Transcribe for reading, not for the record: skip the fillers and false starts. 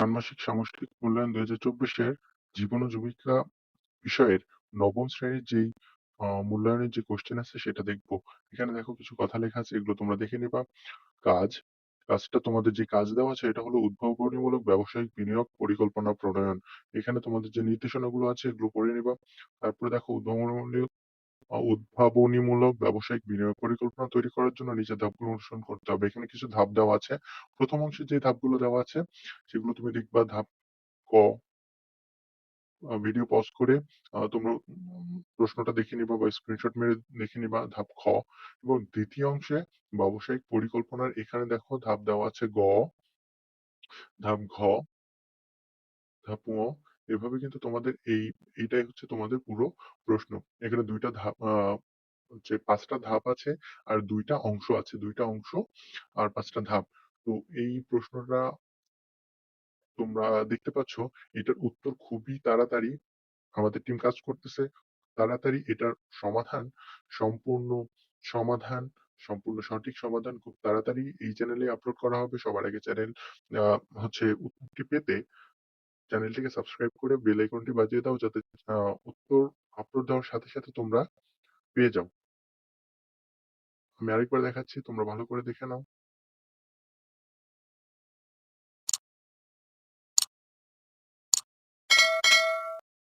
ষান্মাসিক সামষ্টিক মূল্যায়ন ২০২৪ এর জীবন ও জীবিকা বিষয়ের ৯ম শ্রেণীর যেই মূল্যায়নের যে কোয়েশ্চেন আছে সেটা দেখব। এখানে দেখো কিছু কথা লেখা আছে, এগুলো তোমরা দেখে নিবা। কাজ, কাজটা তোমাদের যে কাজ দেওয়া আছে এটা হলো উদ্ভাবনীমূলক ব্যবসায়িক বিনিয়োগ পরিকল্পনা প্রণয়ন। এখানে তোমাদের যে নির্দেশনাগুলো আছে এগুলো পড়ে নিবা। তারপরে দেখো উদ্ভাবনীমূলক ব্যবসায়িক বিনিয়োগ পরিকল্পনা তৈরি করার জন্য নিচের ধাপগুলো অনুসরণ করতে হবে। এখানে কিছু ধাপ দেওয়া আছে। ১ম অংশে যে ধাপগুলো দেওয়া আছে সেগুলো তুমি দেখবা। ধাপ ক, ভিডিও পজ করে তোমরা প্রশ্নটা দেখে নিবা বা স্ক্রিনশট মেরে দেখে নিবা। ধাপ খ এবং ২য় অংশে ব্যবসায়িক পরিকল্পনার এখানে দেখো ধাপ দেওয়া আছে গ, ধাপ ঘ, ধাপ ঙ। এভাবে কিন্তু তোমাদের এইটাই হচ্ছে তোমাদের পুরো প্রশ্ন। এখানে ২ টা ধাপ হচ্ছে ৫ টা ধাপ আছে আর ২ টা অংশ আছে। ২ টা অংশ আর ৫ টা ধাপ। তো এই প্রশ্নটা তোমরা দেখতে পাচ্ছ, এটার উত্তর খুবই তাড়াতাড়ি আমাদের টিম কাজ করতেছে। তাড়াতাড়ি এটার সমাধান, সম্পূর্ণ সমাধান, সম্পূর্ণ সঠিক সমাধান খুব তাড়াতাড়ি এই চ্যানেলে আপলোড করা হবে। সবার আগে চ্যানেল আ হচ্ছে উত্তরটি পেতে চ্যানেলটিকে সাবস্ক্রাইব করে বেল আইকনটি বাজিয়ে দাও, যাতে আ উত্তর আপলোড দেওয়ার সাথে, সাথে তোমরা পেয়ে যাও। আমি আরেকবার দেখাচ্ছি, তোমরা ভালো করে দেখে নাও।